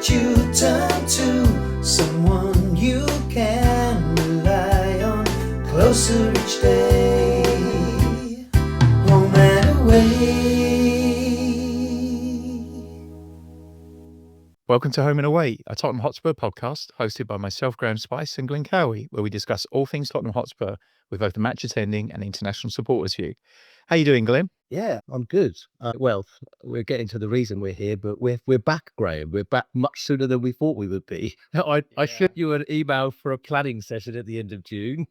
that you turn to, someone you can rely on, closer each day, home and away. Welcome to Home and Away, a Tottenham Hotspur podcast hosted by myself, Graham Spice, and Glenn Cowie, where we discuss all things Tottenham Hotspur with both the match attending and international supporters view. How you doing, Glenn? Yeah, I'm good. Well, we're getting to the reason we're here, but we're back, Graham. We're back much sooner than we thought we would be. I sent you an email for a planning session at the end of June,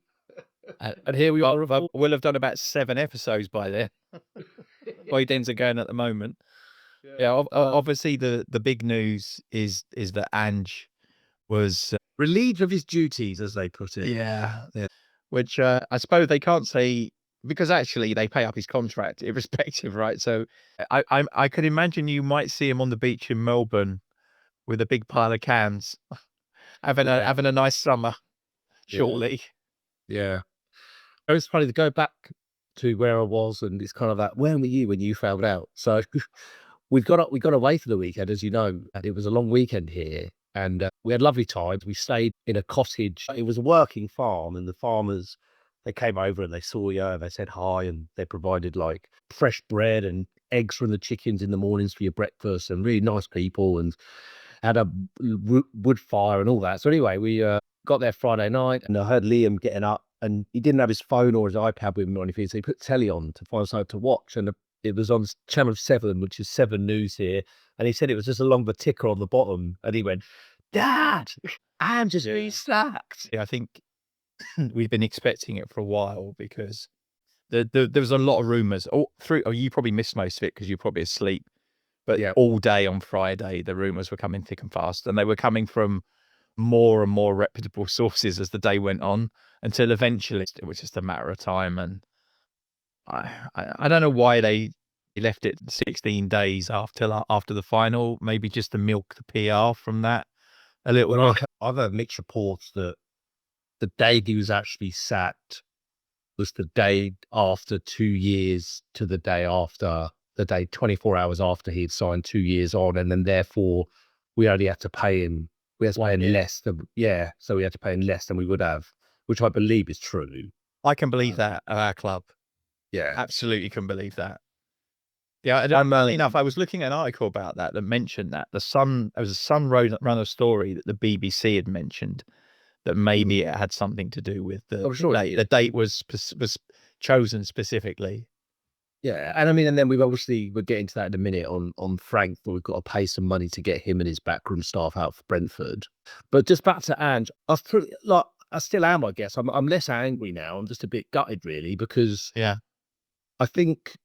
and here we are. We'll have done about 7 episodes by then. Way things are going at the moment. Yeah, obviously the big news is that Ange was relieved of his duties, as they put it. Yeah. Which I suppose they can't say, because actually they pay up his contract irrespective, right? So I could imagine you might see him on the beach in Melbourne with a big pile of cans, having a nice summer shortly. Yeah. It was funny to go back to where I was, and it's kind of like, where were you when you found out? So we got away for the weekend, as you know, and it was a long weekend here, and we had lovely times. We stayed in a cottage. It was a working farm, and the farmers, they came over and they saw you and they said hi, and they provided like fresh bread and eggs from the chickens in the mornings for your breakfast, and really nice people, and had a wood fire and all that. So anyway, we got there Friday night, and I heard Liam getting up, and he didn't have his phone or his iPad with him or anything, so he put telly on to find something to watch, and it was on Channel 7, which is 7 News here, and he said it was just a longer ticker on the bottom, and he went, "Dad, I'm just being sacked." Yeah, I think we've been expecting it for a while, because there was a lot of rumours. You probably missed most of it because you're probably asleep. But Yeah. all day on Friday, the rumours were coming thick and fast, and they were coming from more and more reputable sources as the day went on, until eventually it was just a matter of time. And I don't know why they left it 16 days after the final, maybe just to milk the PR from that a little. Well, I've heard mixed reports that the day he was actually sacked was the day after 2 years to the day after, the day 24 hours after he'd signed 2 years on, and then therefore we only had to pay him. We had to pay him less than so we had to pay him less than we would have, which I believe is true. I can believe that at our club. Yeah, absolutely can believe that. Yeah, enough. I was looking at an article about that mentioned that there was a Sun run a story that the BBC had mentioned that maybe it had something to do with the date. The date was chosen specifically. Yeah, and then we'll get into that in a minute on Frank, but we've got to pay some money to get him and his backroom staff out for Brentford. But just back to Ange, I still am, I guess. I'm less angry now. I'm just a bit gutted, really, because I think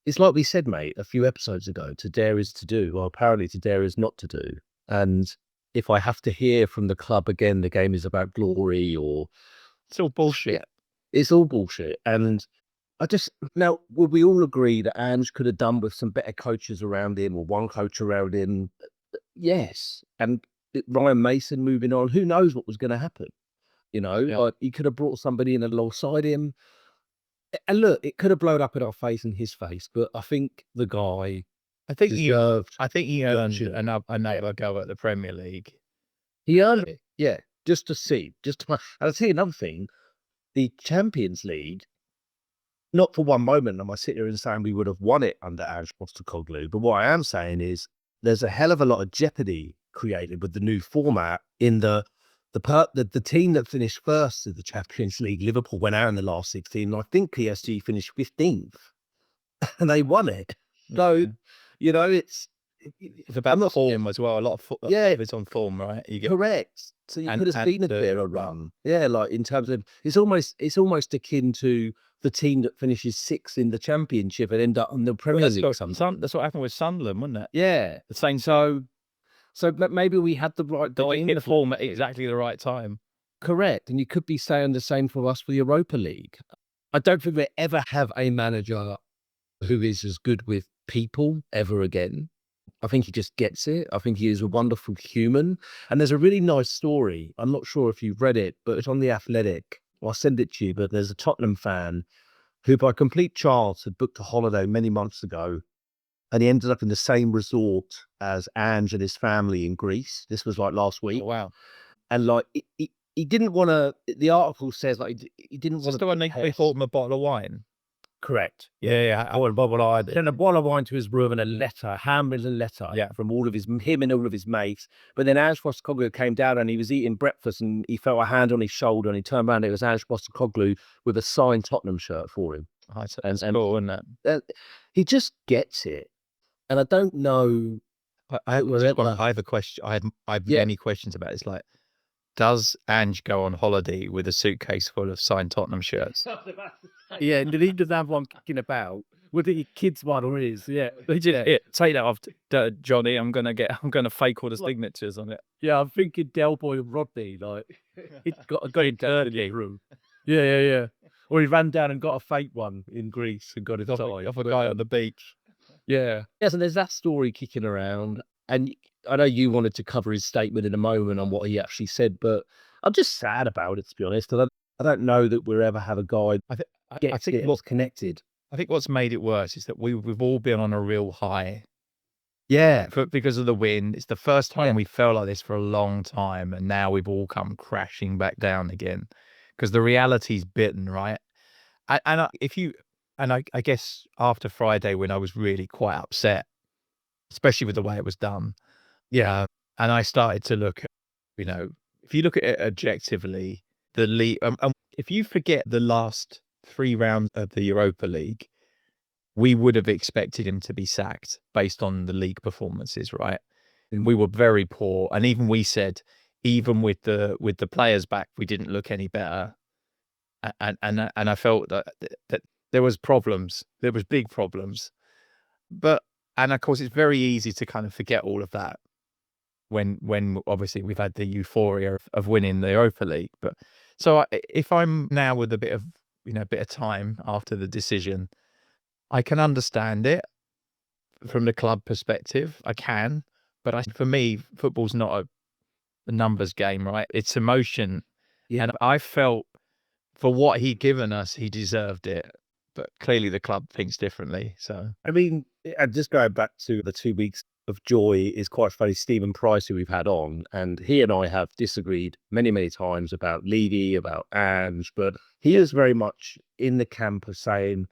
it's like we said, mate, a few episodes ago, to dare is to do. Well, apparently to dare is not to do. And if I have to hear from the club again, the game is about glory, or it's all bullshit. It's all bullshit. And now, would we all agree that Ange could have done with some better coaches around him, or one coach around him? Yes. And Ryan Mason moving on, who knows what was going to happen? Like, he could have brought somebody in alongside him. And look, it could have blown up in our face and his face, but I think the guy, he earned another go at the Premier League. He earned it, yeah. Just to see, and I'll tell you another thing: the Champions League. Not for one moment am I sitting here and saying we would have won it under Ange Postecoglou, but what I am saying is there's a hell of a lot of jeopardy created with the new format. In the team that finished first in the Champions League, Liverpool, went out in the last 16. And I think PSG finished 15th, and they won it. So it's about the form as well. A lot of it's on form, right? Correct. So you could have seen a bit of a run. Yeah, like in terms of it's almost akin to the team that finishes 6th in the Championship and end up on the Premier League. That's what happened with Sunderland, wasn't it? Yeah, the same. So maybe we had the right hit the form at exactly the right time. Correct, and you could be saying the same for us for the Europa League. I don't think we ever have a manager who is as good with people ever again. I think he just gets it. I think he is a wonderful human. And there's a really nice story. I'm not sure if you've read it, but it's on The Athletic. I'll send it to you. But there's a Tottenham fan who, by complete chance, had booked a holiday many months ago and he ended up in the same resort as Ange and his family in Greece. This was like last week. Oh, wow. And like he didn't want to. The article says like he didn't want Just to. the one they bought him a bottle of wine. Correct. Yeah. I want a bottle of wine. Then a bottle of wine to his room and a letter, a handwritten letter from all of him and all of his mates. But then Ange Postecoglou came down and he was eating breakfast and he felt a hand on his shoulder and he turned around and it was Ange Postecoglou with a signed Tottenham shirt for him. Oh, that's cool, isn't it? He just gets it. And I don't know. I have a question. I have many questions about it. It's like, does Ange go on holiday with a suitcase full of signed Tottenham shirts? Yeah, did he just have one kicking about? Was it your kid's one or his? Yeah. Take that off, Johnny. I'm gonna fake all the signatures on it. Yeah, I'm thinking Del Boy and Rodney, like he's got in dirty room. Yeah. Or he ran down and got a fake one in Greece and got it Off a guy on the beach. Yeah. Yes, and there's that story kicking around. And I know you wanted to cover his statement in a moment on what he actually said, but I'm just sad about it, to be honest. I don't know that we'll ever have a guy I think what's connected. I think what's made it worse is that we've all been on a real high. Yeah. Because of the win. It's the first time we felt like this for a long time, and now we've all come crashing back down again. Because the reality's bitten, right? I guess after Friday when I was really quite upset, especially with the way it was done. Yeah. And I started to look at, if you look at it objectively, the league, if you forget the last 3 rounds of the Europa League, we would have expected him to be sacked based on the league performances, right? And we were very poor. And even we said, even with the players back, we didn't look any better. And I felt that there was problems. There was big problems. And of course, it's very easy to kind of forget all of that when obviously we've had the euphoria of winning the Europa League. But so if I'm now with a bit of time after the decision, I can understand it from the club perspective. I can, but for me, football's not a numbers game, right? It's emotion. Yeah. And I felt for what he'd given us, he deserved it. But clearly the club thinks differently. So, I mean, just going back to the 2 weeks of joy is quite funny. Stephen Price, who we've had on, and he and I have disagreed many, many times about Levy, about Ange, but he is very much in the camp of saying,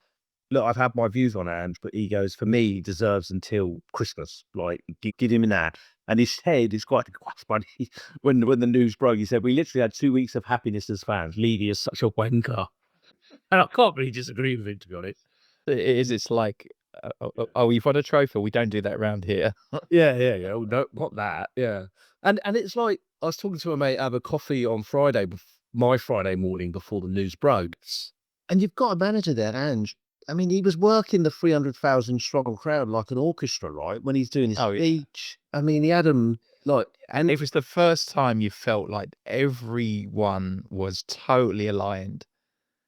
look, I've had my views on Ange, but he goes, for me, he deserves until Christmas. Like, get him in that. And he said, it's quite funny, when the news broke, he said, we literally had 2 weeks of happiness as fans. Levy is such a wanker. And I can't really disagree with him, to be honest. it's like, you've won a trophy. We don't do that around here. Yeah. Oh, no, not that. Yeah. And it's like, I was talking to a mate over coffee on Friday, my Friday morning before the news broke. And you've got a manager there, Ange. I mean, he was working the 300,000 strong crowd like an orchestra, right? When he's doing his speech. Yeah. I mean, he had them and it was the first time you felt like everyone was totally aligned.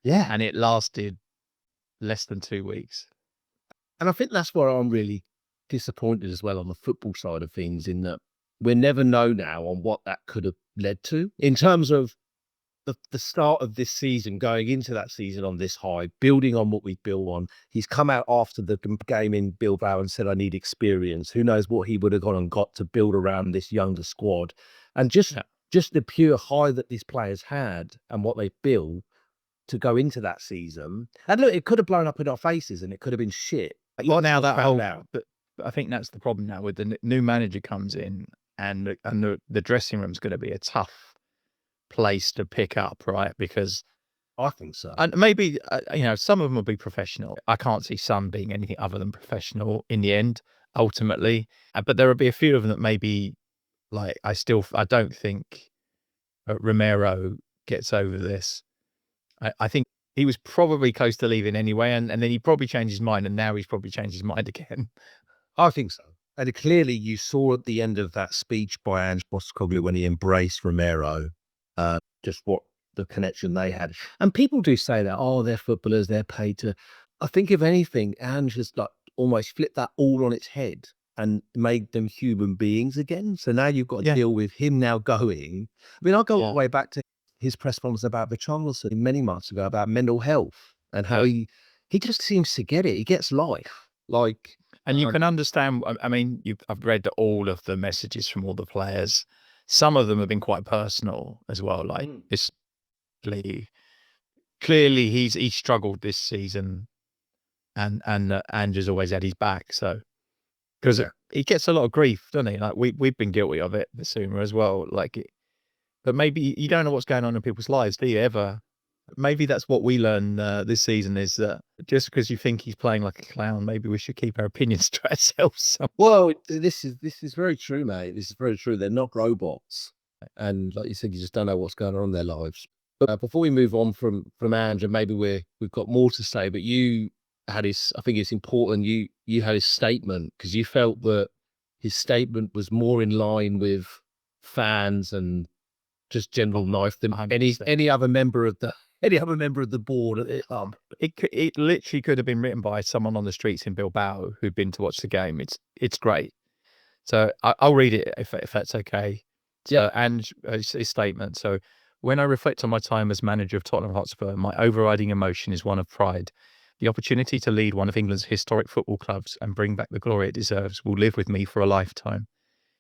Yeah. And it lasted less than 2 weeks. And I think that's where I'm really disappointed as well on the football side of things, in that we never know now on what that could have led to in terms of the start of this season, going into that season on this high, building on what we built on. He's come out after the game in Bilbao and said, I need experience. Who knows what he would have gone and got to build around this younger squad. And just the pure high that these players had and what they built to go into that season. And look, it could have blown up in our faces and it could have been shit. Well, now that but I think that's the problem now with the new manager comes in, and the dressing room's going to be a tough place to pick up, right? Because I think so. And maybe, some of them will be professional. I can't see some being anything other than professional in the end, ultimately. But there will be a few of them that maybe, like, I don't think Romero gets over this. I think he was probably close to leaving anyway, and then he probably changed his mind, and now he's probably changed his mind again. I think so. And clearly you saw at the end of that speech by Ange Postecoglou when he embraced Romero, just what the connection they had. And people do say that, they're footballers, they're paid to. I think if anything, Ange has almost flipped that all on its head and made them human beings again. So now you've got to deal with him now going. I mean, I'll go all the way back to his press conference about Richarlison many months ago about mental health and how he just seems to get it. He gets life. Like, And you can understand, I mean, I've read all of the messages from all the players. Some of them have been quite personal as well. Like, it's clearly he's struggled this season, and Ange has always had his back. So, because he gets a lot of grief, doesn't he? Like, we've been guilty of it, the Sumer as well. Like, but maybe you don't know what's going on in people's lives, do you ever? Maybe that's what we learn this season, is that just because you think he's playing like a clown, maybe we should keep our opinions to ourselves. Well, this is very true, mate. This is very true. They're not robots, and like you said, you just don't know what's going on in their lives. But before we move on from Ange, and maybe we've got more to say, but you had his. I think it's important. You had his statement, because you felt that his statement was more in line with fans and just general life than 100%. any other member of the board at the club. It literally could have been written by someone on the streets in Bilbao who'd been to watch the game. It's great. So I'll read it if that's okay. So, and his statement. So, when I reflect on my time as manager of Tottenham Hotspur, my overriding emotion is one of pride. The opportunity to lead one of England's historic football clubs and bring back the glory it deserves will live with me for a lifetime.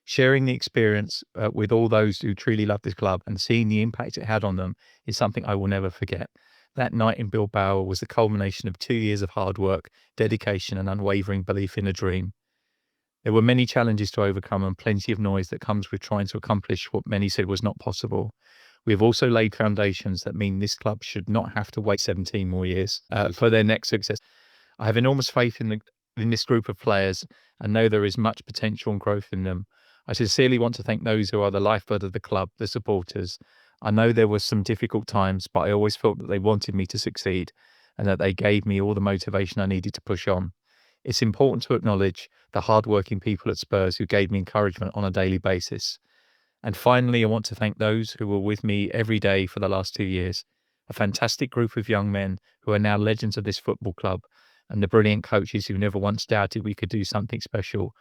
Sharing the experience with all those who truly love this club and seeing the impact it had on them is something I will never forget. That night in Bilbao was the culmination of 2 years of hard work, dedication, and unwavering belief in a dream. There were many challenges to overcome and plenty of noise that comes with trying to accomplish what many said was not possible. We have also laid foundations that mean this club should not have to wait 17 more years for their next success. I have enormous faith in this group of players and know there is much potential and growth in them. I sincerely want to thank those who are the lifeblood of the club, the supporters. I know there were some difficult times, but I always felt that they wanted me to succeed and that they gave me all the motivation I needed to push on. It's important to acknowledge the hardworking people at Spurs who gave me encouragement on a daily basis. And finally, I want to thank those who were with me every day for the last 2 years, a fantastic group of young men who are now legends of this football club, and the brilliant coaches who never once doubted we could do something special.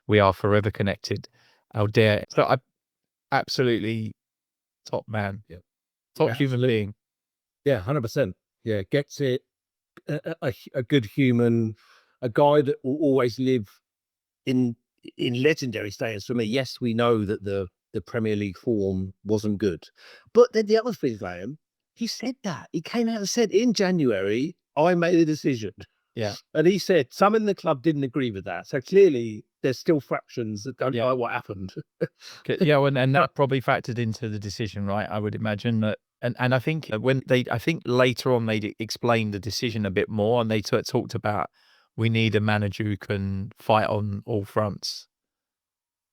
We are forever connected. I'll dare. So I absolutely top man. Yeah. Top human being. Yeah, 100%. Yeah, gets it. A good human, a guy that will always live in legendary status for me. Yes, we know that the Premier League form wasn't good, but then the other thing, Graham, he said that. He came out and said in January, I made a decision. Yeah. And he said some in the club didn't agree with that. So clearly there's still fractions that don't know what happened. Yeah, and that probably factored into the decision, right? I would imagine that. And I think I think later on they explained the decision a bit more, and they talked about we need a manager who can fight on all fronts.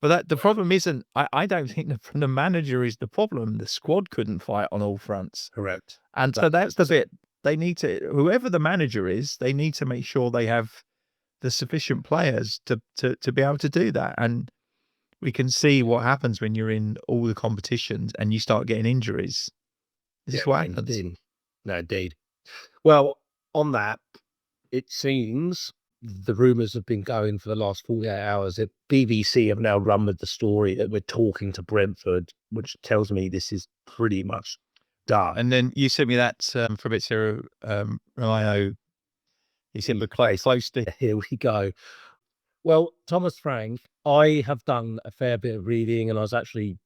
But the problem isn't, I don't think the manager is the problem. The squad couldn't fight on all fronts. Correct. And so that's the bit. They need to, whoever the manager is, they need to make sure they have the sufficient players to be able to do that. And we can see what happens when you're in all the competitions and you start getting injuries. This is what happens. No, indeed. Well, on that, it seems the rumours have been going for the last 48 hours that BBC have now run with the story that we're talking to Brentford, which tells me this is pretty much done. And then you sent me that Fabrizio Romano. He said we're quite close to. Here we go. Well, Thomas Frank, I have done a fair bit of reading, and I was actually,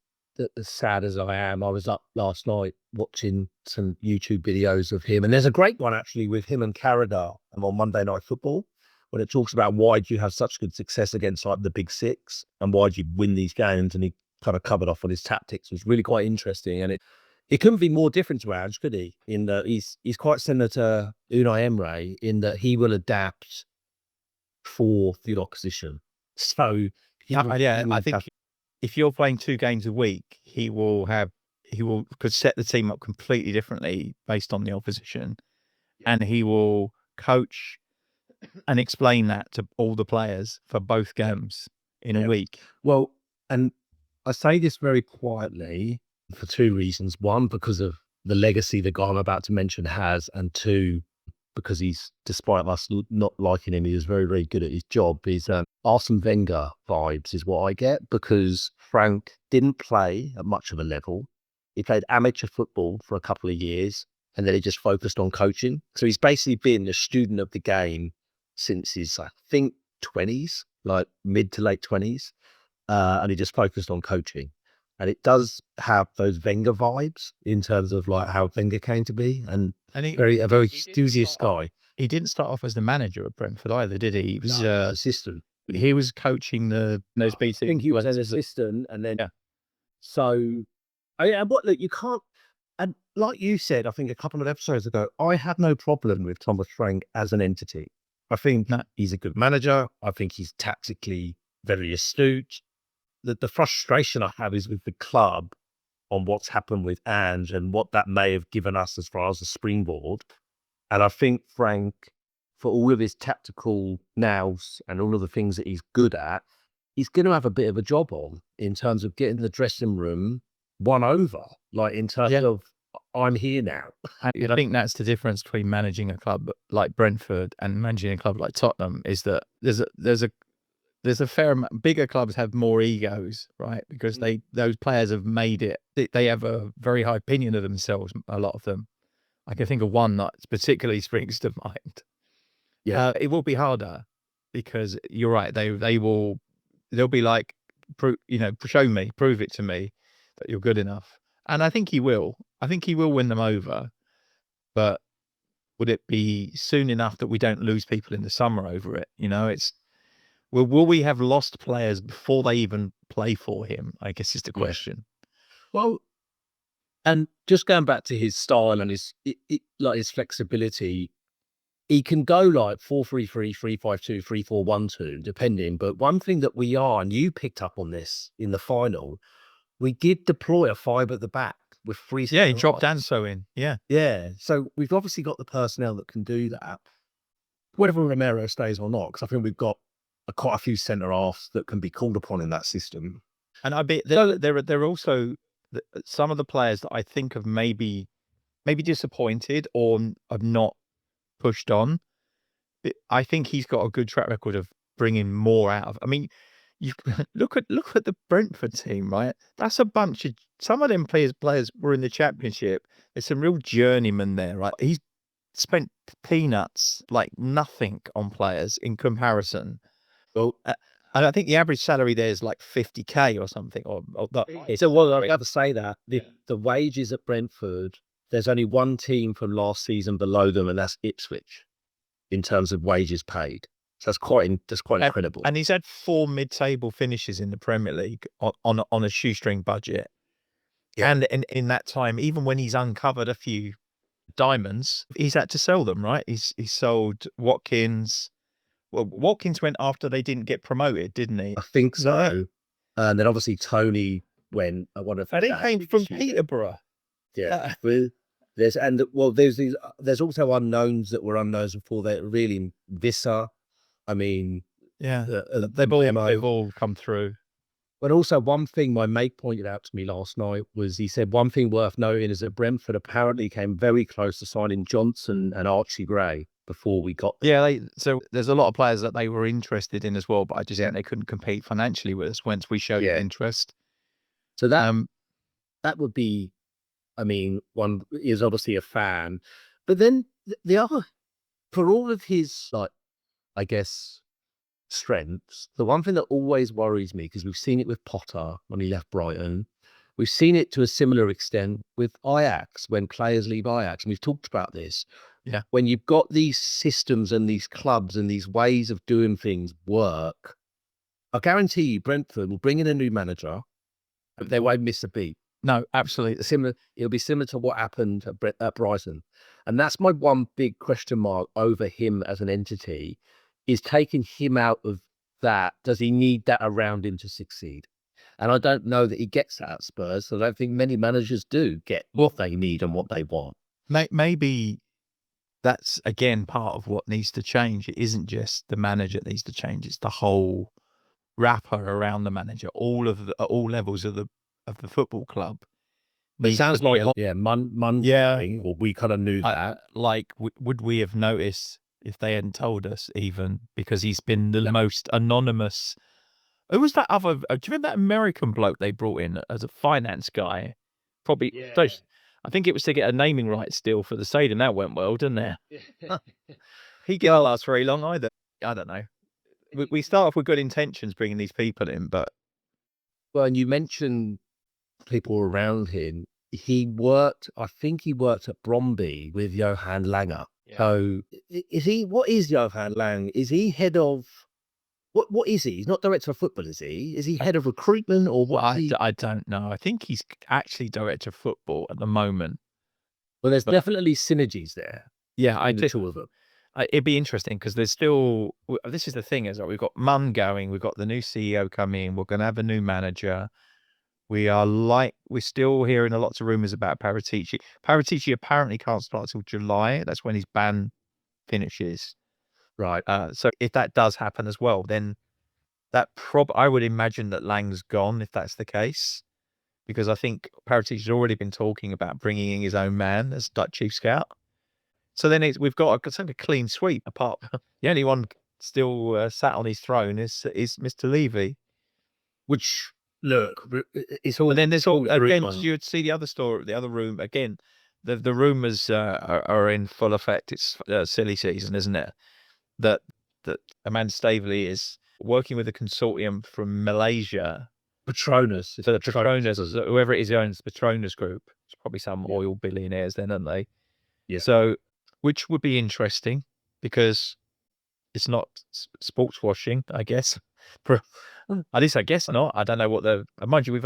as sad as I am, I was up last night watching some YouTube videos of him. And there's a great one actually with him and Carragher on Monday Night Football, when it talks about why do you have such good success against like the big six and why do you win these games. And he kind of covered off on his tactics. It was really quite interesting. And it couldn't be more different to Ange, could he? In that he's quite similar to Unai Emery in that he will adapt for the opposition. So I think if you're playing 2 games a week, he could set the team up completely differently based on the opposition, and he will coach and explain that to all the players for both games in a week. Well, and I say this very quietly for 2 reasons. One, because of the legacy the guy I'm about to mention has, and 2, because he's, despite us not liking him, he is very, very good at his job. He's Arsene Wenger vibes is what I get, because Frank didn't play at much of a level. He played amateur football for a couple of years, and then he just focused on coaching. So he's basically been a student of the game since his, I think, 20s, like mid to late 20s, and he just focused on coaching. And it does have those Wenger vibes in terms of like how Wenger came to be, and And a very enthusiast guy. he didn't start off as the manager at Brentford either, did he? He was Assistant. he was coaching those I think he was an beatings. assistant, and then Yeah. so and what look, you can't, and like you said, I think a couple of episodes ago, I had no problem with Thomas Frank as an entity. I think No. he's a good manager. I think he's tactically very astute. The frustration I have is with the club on what's happened with Ange and what that may have given us as far as a springboard. And I think Frank, for all of his tactical nous and all of the things that he's good at, he's going to have a bit of a job on in terms of getting the dressing room won over, like in terms of I'm here now. And I think that's the difference between managing a club like Brentford and managing a club like Tottenham, is that there's a fair amount. Bigger clubs have more egos, right? Because those players have made it. They have a very high opinion of themselves. A lot of them. I can think of one that particularly springs to mind. Yeah. It will be harder because you're right. They'll be like, show me, prove it to me that you're good enough. And I think he will. I think he will win them over. But would it be soon enough that we don't lose people in the summer over it? Will we have lost players before they even play for him? I guess is the question. Well, and just going back to his style and his flexibility, he can go like 4-3-3, 3-5-2, 3-4-1-2, depending. But one thing that we are, and you picked up on this in the final, we did deploy a 5 at the back with 3. Yeah, he dropped Danso in. Yeah. Yeah. So we've obviously got the personnel that can do that. Whether Romero stays or not, because I think we've got quite a few centre halves that can be called upon in that system. And I bet there are also some of the players that I think have maybe disappointed or have not pushed on. But I think he's got a good track record of bringing more out of. I mean, you look at the Brentford team, right? That's a bunch of some of them players were in the Championship. There's some real journeymen there, right? He's spent peanuts, like nothing, on players in comparison. Well, and I think the average salary there is like 50k or something. So, well, I have to say that the wages at Brentford, there's only one team from last season below them, and that's Ipswich, in terms of wages paid. So that's quite incredible. And he's had 4 mid-table finishes in the Premier League on a shoestring budget. Yeah. And in that time, even when he's uncovered a few diamonds, he's had to sell them, right? He's sold Watkins. Well, Watkins went after they didn't get promoted, didn't he? I think so. And then obviously Tony went at one of. And he came from Peterborough. Yeah. There's also unknowns that were unknowns before that. Really, Visser. I mean, yeah, they've all come through. But also, one thing my mate pointed out to me last night was, he said one thing worth noting is that Brentford apparently came very close to signing Johnson and Archie Gray before we got there. Yeah, so there's a lot of players that they were interested in as well, but I just think they couldn't compete financially with us once we showed interest. So that would be, I mean, one is obviously a fan, but then the other, for all of his, like, I guess, strengths, the one thing that always worries me, because we've seen it with Potter when he left Brighton, we've seen it to a similar extent with Ajax when players leave Ajax, and we've talked about this. Yeah, when you've got these systems and these clubs and these ways of doing things work, I guarantee you Brentford will bring in a new manager, but they won't miss a beat. No, absolutely similar. It'll be similar to what happened at Brighton, and that's my one big question mark over him as an entity. Is taking him out of that, does he need that around him to succeed? And I don't know that he gets that at Spurs. So I don't think many managers do get what they need and what they want. Maybe that's, again, part of what needs to change. It isn't just the manager that needs to change. It's the whole wrapper around the manager, all levels of the football club. But it sounds like, Monday, or we kind of knew that. Like, would we have noticed if they hadn't told us, even, because he's been the most anonymous. Who was that other? Do you remember that American bloke they brought in as a finance guy? Probably. Yeah. I think it was to get a naming rights deal for the stadium. That went well, didn't it? He didn't last very long either. I don't know. we start off with good intentions bringing these people in, but Well, and you mentioned people around him. I think he worked at Bromby with Johan Langer. Yeah. So what is Johan Lang? Is he head of, what is he? He's not director of football, is he? Is he head of recruitment or what? I don't know. I think he's actually director of football at the moment. Well, there's definitely synergies there. Yeah, I The just, two of them. it'd be interesting because there's still, this is the thing, is that we've got Munn going, we've got the new CEO coming, we're going to have a new manager. We're still hearing a lots of rumors about Paratici. Paratici apparently can't start till July. That's when his ban finishes. Right. So if that does happen as well, then I would imagine that Lang's gone if that's the case, because I think Paratici's already been talking about bringing in his own man as Dutch chief scout. So then we've got a clean sweep. Apart, the only one still sat on his throne is Mr. Levy. Which, look, it's all. And then there's all again. rumors. You would see the other room again. The rumors are in full effect. It's silly season, isn't it? That Amanda Staveley is working with a consortium from Malaysia. Petronas. So the Petronas, whoever it is who owns Petronas Group, it's probably some oil billionaires then, aren't they? Yeah. So, which would be interesting because it's not sports washing, I guess. At least I guess not. I don't know what mind you,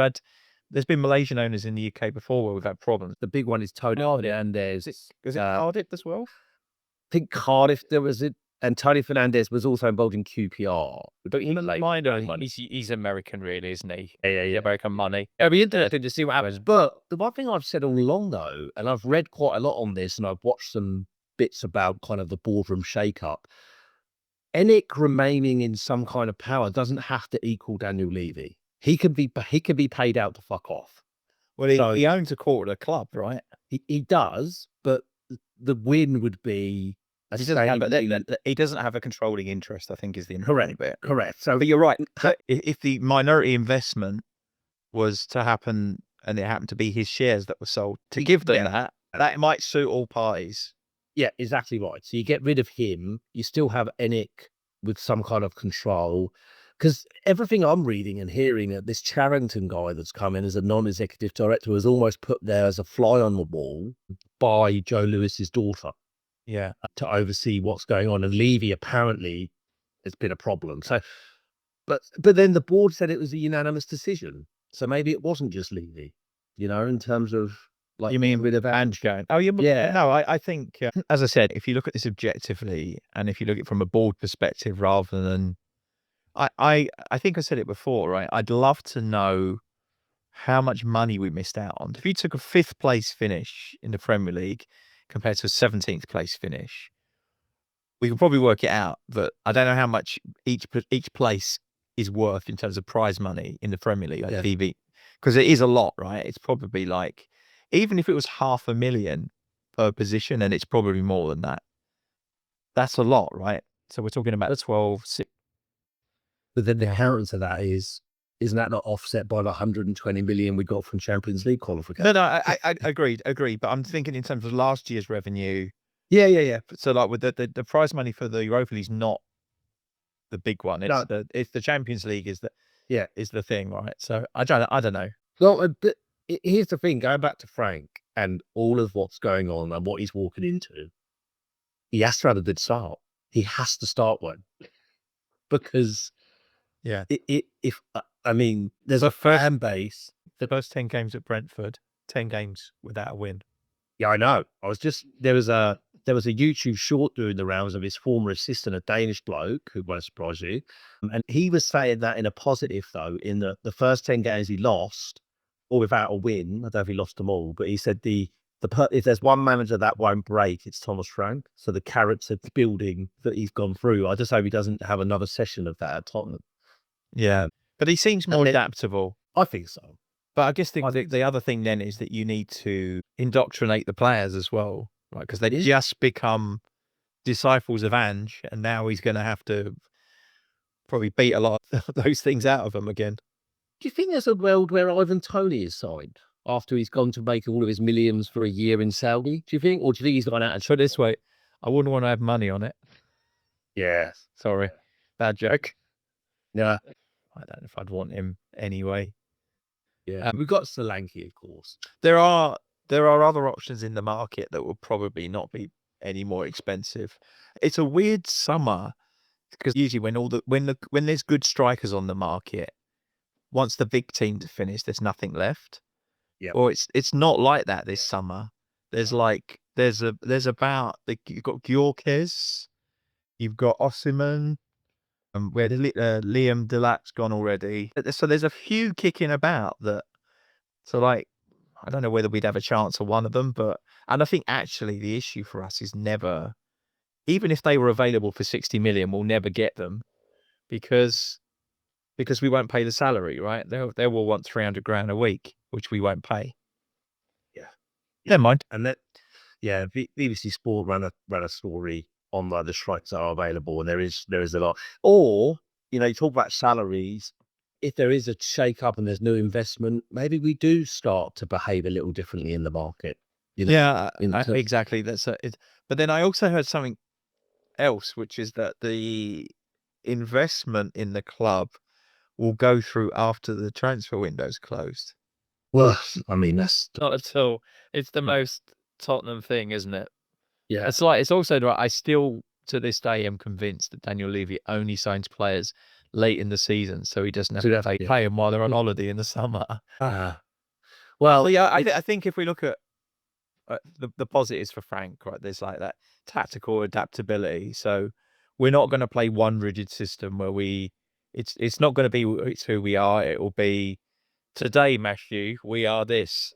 there's been Malaysian owners in the UK before where we've had problems. The big one is Tony Fernandez. Is it Cardiff as well? I think Cardiff there was it, and Tony Fernandez was also involved in QPR. Don't you mind? He's American, really, isn't he? Yeah. American money. It'll be interesting to see what happens. But the one thing I've said all along, though, and I've read quite a lot on this, and I've watched some bits about kind of the boardroom shake-up. Enick remaining in some kind of power doesn't have to equal Daniel Levy. He can be paid out to fuck off. Well, he owns a quarter of the club, right? He does, but the win would be. He doesn't have a controlling interest, I think, is the important bit. Correct. So, but you're right. If the minority investment was to happen and it happened to be his shares that were sold, to give them that might suit all parties. Yeah, exactly right. So you get rid of him. You still have Enick with some kind of control. Because everything I'm reading and hearing, that this Charrington guy that's come in as a non-executive director was almost put there as a fly on the wall by Joe Lewis's daughter. Yeah. To oversee what's going on. And Levy apparently has been a problem. So, but then the board said it was a unanimous decision. So maybe it wasn't just Levy, in terms of, like, you mean with Ange going? Oh, yeah. No, I think, as I said, if you look at this objectively and if you look at it from a board perspective rather than, I think I said it before, right? I'd love to know how much money we missed out on. If you took a 5th place finish in the Premier League compared to a 17th place finish, we could probably work it out. But I don't know how much each place is worth in terms of prize money in the Premier League, like TV, because it is a lot, right? It's probably like, even if it was 500,000 per position, and it's probably more than that. That's a lot, right? So we're talking about 12. But then the inheritance of that isn't that not offset by the 120 million we got from Champions League qualification? No, I agreed. But I'm thinking in terms of last year's revenue. Yeah. So like with the prize money for the Europa League is not the big one. It's the Champions League is the thing, right? So I don't know. Well, but here's the thing, going back to Frank and all of what's going on and what he's walking into, he has to have a good start. He has to start one. Because there's a fan base. The first 10 games at Brentford, 10 games without a win. Yeah, I know. There was a YouTube short doing the rounds of his former assistant, a Danish bloke, who won't surprise you. And he was saying that in a positive, though, in the first 10 games he lost, or without a win. I don't know if he lost them all, but he said if there's one manager that won't break, it's Thomas Frank. So the character building that he's gone through, I just hope he doesn't have another session of that at Tottenham. Yeah, but he seems more adaptable. I think so. But I guess the other thing then is that you need to indoctrinate the players as well, right? Because they just become disciples of Ange, and now he's going to have to probably beat a lot of those things out of them again. Do you think there's a world where Ivan Toney is signed after he's gone to make all of his millions for a year in Saudi? Do you think? Or do you think he's gone out and put it this way? I wouldn't want to have money on it. Yeah. Sorry. Bad joke. Yeah. I don't know if I'd want him anyway. Yeah. We've got Solanke, of course. There are other options in the market that will probably not be any more expensive. It's a weird summer because usually when there's good strikers on the market, once the big teams are finished, there's nothing left. Yep. Or it's not like that this summer. There's about you've got Gyökeres, you've got Osimhen, where Liam Delap's gone already. So there's a few kicking about that. So like, I don't know whether we'd have a chance of one of them, and I think actually the issue for us is never, even if they were available for 60 million, we'll never get them because we won't pay the salary, right? They will want 300 grand a week, which we won't pay. Yeah. Never mind. And that, yeah, BBC Sport ran a story on like the strikes that are available, and there is a lot. Or, you talk about salaries. If there is a shake up and there's new investment, maybe we do start to behave a little differently in the market. Yeah, exactly. But then I also heard something else, which is that the investment in the club will go through after the transfer window's closed. Well, I mean, that's Not at all. It's the most Tottenham thing, isn't it? yeah. It's also right. I still to this day am convinced that Daniel Levy only signs players late in the season, so he doesn't have to pay them while they're on holiday in the summer. Well, yeah, I think if we look at the positives for Frank, right, there's like that tactical adaptability. So we're not going to play one rigid system where it's not going to be it's who we are. It will be today, Matthew, we are this.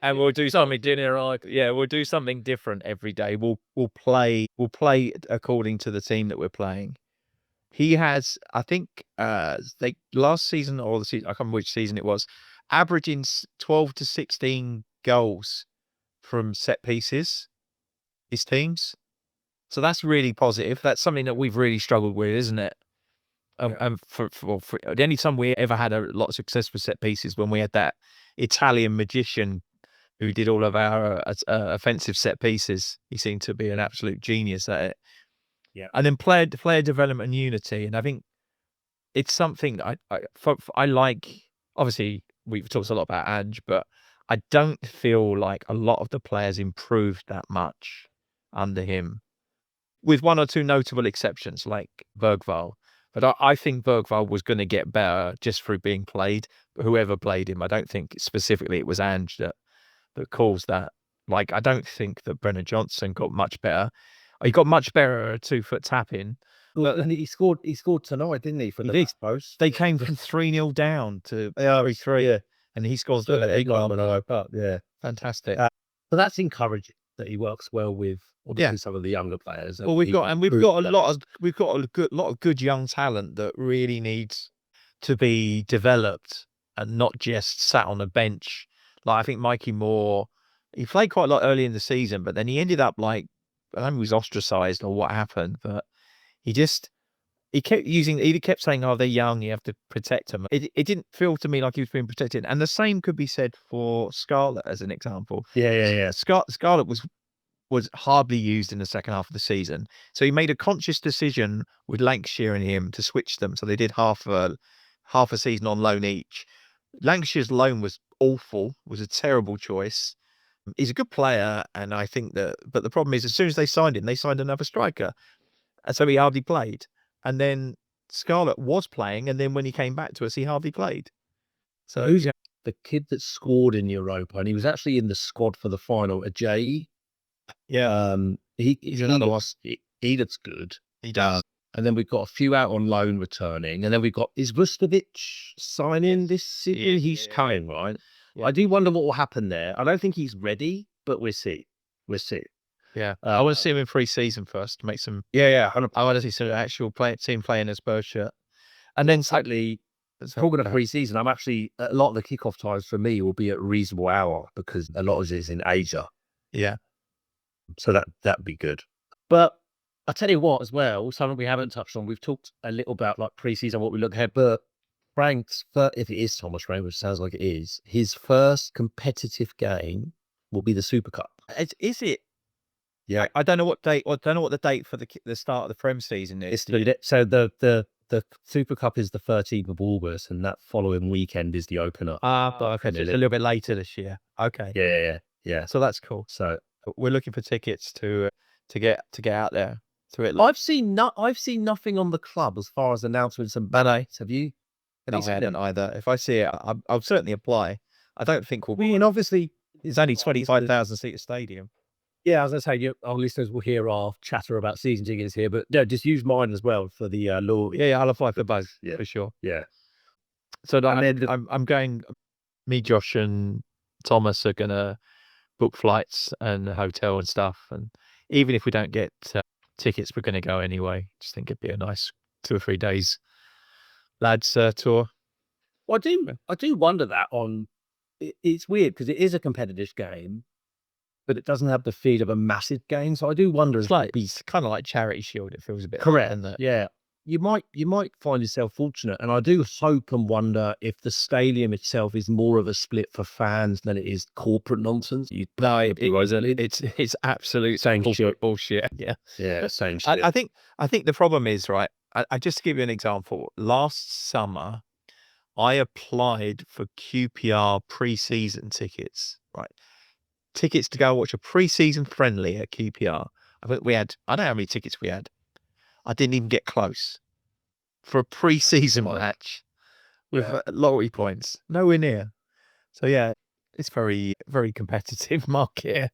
And we'll do something we'll do something different every day. We'll play according to the team that we're playing. He has, I think, last season or the season, I can't remember which season it was, averaging 12 to 16 goals from set pieces, his teams. So that's really positive. That's something that we've really struggled with, isn't it? And for the only time we ever had a lot of success with set pieces when we had that Italian magician who did all of our offensive set pieces. He seemed to be an absolute genius at it. Yeah. And then player development and unity. And I think it's something I like. Obviously, we've talked a lot about Ange, but I don't feel like a lot of the players improved that much under him, with one or two notable exceptions like Bergvall. But I think Bergvall was going to get better just through being played. Whoever played him, I don't think specifically it was Ange that caused that. Like, I don't think that Brennan Johnson got much better. He got much better at a 2-foot tapping. But and he scored tonight, didn't he? For the post. They came from 3-0 down to 3-3. And he scores yeah. Fantastic. So that's encouraging that he works well with some of the younger players. Well, we've got a lot of good young talent that really needs to be developed and not just sat on a bench. Like, I think Mikey Moore, he played quite a lot early in the season, but then he ended up like, I don't know if he was ostracized or what happened, but he kept saying, oh, they're young, you have to protect them. It didn't feel to me like he was being protected. And the same could be said for Scarlett as an example. Yeah. Scarlett was hardly used in the second half of the season. So he made a conscious decision with Lancashire and him to switch them. So they did half a season on loan each. Lancashire's loan was awful, was a terrible choice. He's a good player, and I think but the problem is, as soon as they signed him, they signed another striker. And so he hardly played. And then Scarlett was playing, and then when he came back to us, he hardly played. So who's the kid that scored in Europa, and he was actually in the squad for the final, Ajayi. Yeah. He's another one. He looks good. He does. And then we've got a few out on loan returning. And then we've got, is Vustovic signing this year? He's coming, right? Yeah. I do wonder what will happen there. I don't think he's ready, but we'll see. Yeah. I want to see him in pre-season first to make some. Yeah. I want to see some actual team playing a Spurs shirt. And then exactly. Talking of pre-season, I'm actually, a lot of the kickoff times for me will be at a reasonable hour because a lot of it is in Asia. Yeah. So that'd be good. But I'll tell you what as well, something we haven't touched on, we've talked a little about like pre-season, what we look ahead, but Frank's, if it is Thomas Frank, which sounds like it is, his first competitive game will be the Super Cup. Is it? Yeah. I don't know what date. I don't know what the date for the start of the Prem season is. So the Super Cup is the 13th of August, and that following weekend is the opener. Okay, so it's a little bit later this year. Okay, Yeah. so that's cool. So We're looking for tickets to get out there to it. I've seen nothing on the club as far as announcements and banners. Have you? No, I seen hadn't them? either. If I see it, I'll certainly apply. I don't think we'll. I mean, obviously, it's only 25,000 seat stadium. Yeah, as I say, our listeners will hear our chatter about season tickets here, but no, just use mine as well for the law. Yeah, I'll apply for both for sure. Yeah. So I'm going. Me, Josh, and Thomas are gonna book flights and hotel and stuff. And even if we don't get tickets, we're gonna go anyway. Just think it'd be a nice 2 or 3 days lads tour. Well, I do wonder that it's weird because it is a competitive game, but it doesn't have the feel of a massive game. So I do wonder It's like it's kind of like Charity Shield. It feels a bit correct. Like, isn't it? Yeah. You might find yourself fortunate, and I do hope and wonder if the stadium itself is more of a split for fans than it is corporate nonsense. No, it isn't. It's absolute Same bullshit. Yeah, same shit. I think the problem is, right. I just to give you an example. Last summer, I applied for QPR pre-season tickets. Right, tickets to go watch a pre-season friendly at QPR. I think we had. I don't know how many tickets we had. I didn't even get close for a pre-season match with loyalty points. Nowhere near. So yeah, it's very, very competitive market.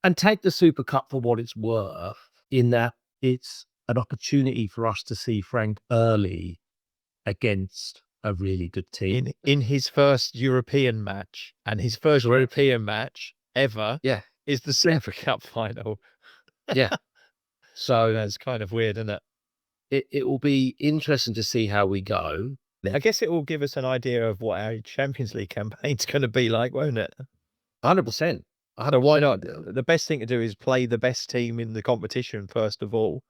And take the Super Cup for what it's worth, in that it's an opportunity for us to see Frank early against a really good team. In his first European match, and his first European match ever is the Super Cup final. Yeah. So that's kind of weird, isn't it? It will be interesting to see how we go. I guess it will give us an idea of what our Champions League campaign's going to be like, won't it? 100%. So why not? The best thing to do is play the best team in the competition first of all,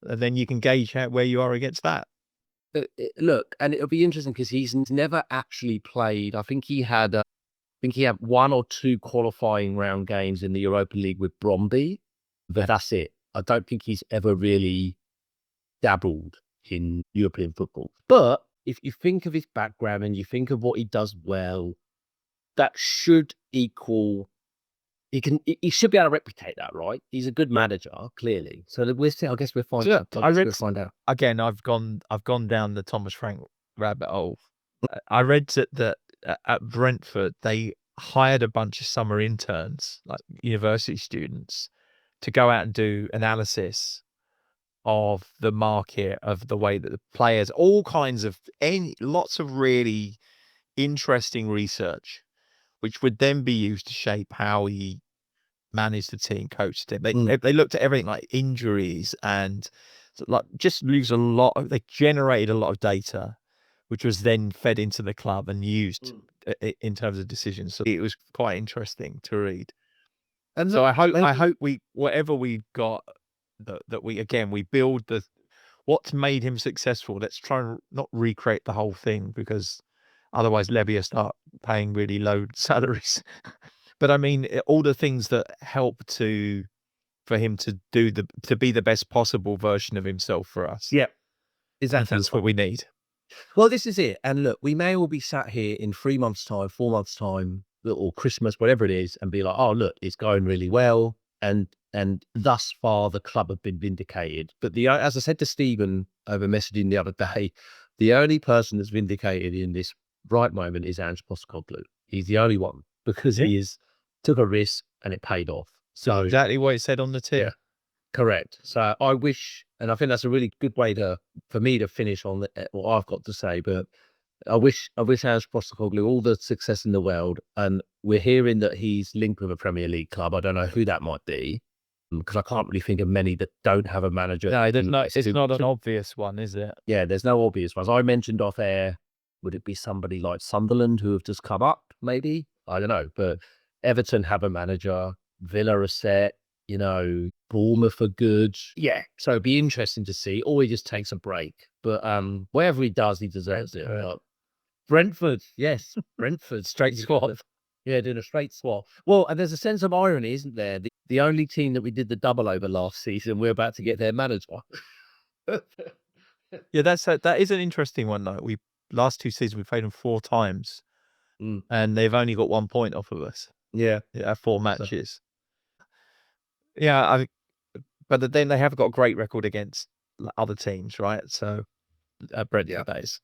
and then you can gauge where you are against that. Look, and it'll be interesting because he's never actually played. I think he had 1 or 2 qualifying round games in the Europa League with Bromby, but that's it. I don't think he's ever really dabbled in European football. But if you think of his background and you think of what he does well, that should equal. He should be able to replicate that, right? He's a good manager, clearly. So we'll see. I guess we'll find out. We'll find out. Again, I've gone down the Thomas Frank rabbit hole. I read that at Brentford they hired a bunch of summer interns, like university students, to go out and do analysis of the market, of the way that the players, all kinds of lots of really interesting research, which would then be used to shape how he managed the team, coached it. They looked at everything like injuries and like just use they generated a lot of data, which was then fed into the club and used in terms of decisions. So it was quite interesting to read. And so I hope whatever we got, that we build what's made him successful. Let's try and not recreate the whole thing, because otherwise Levy will start paying really low salaries. But I mean, all the things that help for him to be the best possible version of himself for us. Yeah, exactly. That's what we need. Well, this is it. And look, we may all be sat here in 3 months' time, 4 months' time, or Christmas, whatever it is, and be like, oh, look, it's going really well. And thus far, the club have been vindicated. But as I said to Stephen over messaging the other day, the only person that's vindicated in this right moment is Ange Postecoglou. He's the only one, because he took a risk and it paid off. So exactly what it said on the tin. Yeah, correct. So I wish, and I think that's a really good way for me to finish on what I've got to say. But I wish Ange Postecoglou all the success in the world. And we're hearing that he's linked with a Premier League club. I don't know who that might be, because I can't really think of many that don't have a manager. No, it's not an obvious one, is it? Yeah, there's no obvious ones. I mentioned off air, would it be somebody like Sunderland who have just come up? Maybe, I don't know. But Everton have a manager. Villa are set. Bournemouth are good. Yeah, so it'd be interesting to see. Or he just takes a break. But whatever he does, he deserves it. Brentford, yes, Brentford, straight swap. Yeah, doing a straight swap. Well, and there's a sense of irony, isn't there? the only team that we did the double over last season, we're about to get their manager. Yeah, that is an interesting one though. Last 2 seasons we played them 4 times, and they've only got 1 point off of us. Yeah. 4 matches. Yeah, but then they have got a great record against other teams, right? So Brentford days.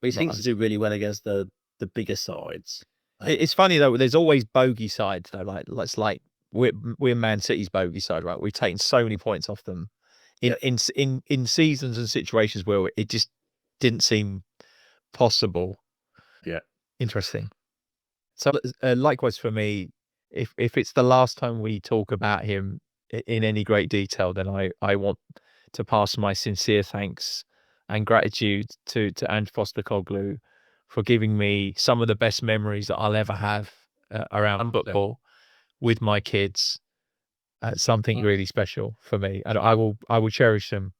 But he seems to do really well against the bigger sides. It's funny though. There's always bogey sides though. Like we're Man City's bogey side, right? We've taken so many points off them in seasons and situations where it just didn't seem possible. Yeah, interesting. So likewise for me, if it's the last time we talk about him in any great detail, then I want to pass my sincere thanks and gratitude to Ange Postecoglou for giving me some of the best memories that I'll ever have around football with my kids. Something really special for me, and I will cherish them.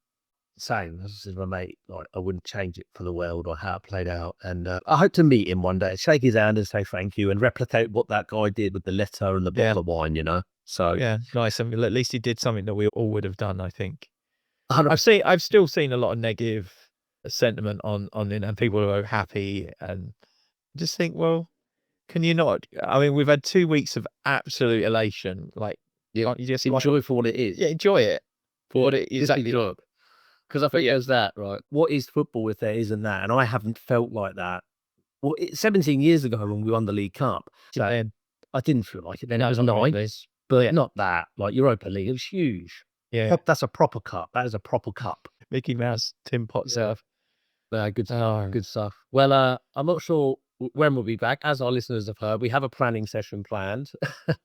Same. As I said to my mate, like I wouldn't change it for the world or how it played out. And I hope to meet him one day, shake his hand and say thank you, and replicate what that guy did with the letter and the bottle of wine. You know. So yeah, nice. I mean, at least he did something that we all would have done. I think. 100%. I've still seen a lot of negative sentiment on it, and people who are happy, and just think, well, can you not? I mean, we've had 2 weeks of absolute elation. Like, you just enjoy it for what it is. Yeah, enjoy it for what it is. Exactly. Because I think there's that, right? What is football if there isn't that? And I haven't felt like that. Well, 17 years ago when we won the League Cup, I didn't feel like it then. It was nice, but not that. Like Europa League, it was huge. Yeah, that's a proper cup. That is a proper cup. Mickey Mouse, Tim Pot surf. Good stuff. Well, I'm not sure when we'll be back. As our listeners have heard, we have a planning session planned.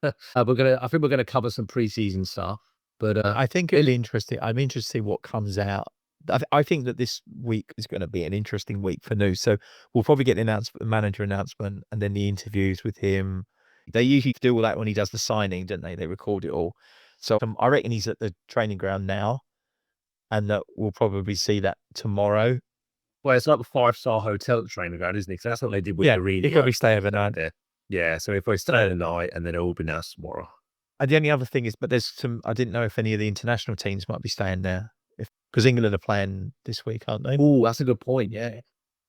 I think we're gonna cover some pre-season stuff. But I think it'll be interesting. I'm interested to see what comes out. I think that this week is going to be an interesting week for news. So we'll probably get the manager announcement, and then the interviews with him. They usually do all that when he does the signing, don't they? They record it all. So I reckon he's at the training ground now, and that we'll probably see that tomorrow. Well, it's like a 5-star hotel at the training ground, isn't it? Because that's what they did with the arena. You probably stay overnight there. Yeah, so if we stay the night, and then it will be announced tomorrow. And the only other thing is, but there's some. I didn't know if any of the international teams might be staying there, because England are playing this week, aren't they? Oh, that's a good point. Yeah,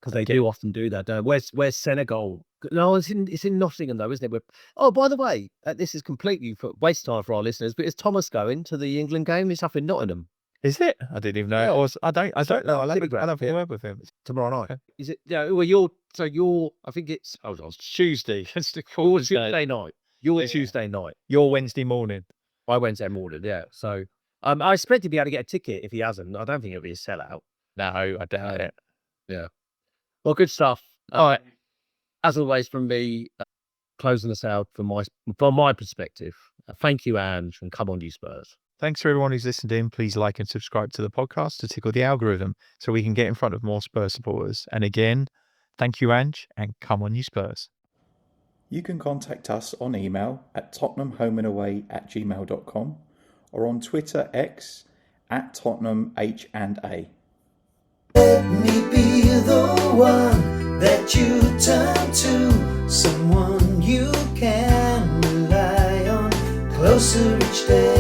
because they do often do that. Don't they? Where's Senegal? No, it's in Nottingham though, isn't it? Oh, by the way, this is completely waste time for our listeners. But is Thomas going to the England game? It's up in Nottingham. Is it? I didn't even know. Yeah. I don't know. I'll have a word with him tomorrow night. Okay. Is it? Yeah. Well, you're. I think it's. Hold on. Tuesday. It's Tuesday night. You're Tuesday night. You're Wednesday morning. My Wednesday morning. Yeah. So, I expect to be able to get a ticket if he hasn't. I don't think it'll be a sellout. No, I doubt it. Yeah. Well, good stuff. All right. As always, from me, closing us out from my perspective. Thank you, Ange, and come on, you Spurs. Thanks for everyone who's listened in. Please like and subscribe to the podcast to tickle the algorithm so we can get in front of more Spurs supporters. And again, thank you, Ange, and come on, you Spurs. You can contact us on email at tottenhamhomeandaway@gmail.com or on Twitter X @TottenhamH&A. Let me be the one that you turn to, someone you can rely on closer each day.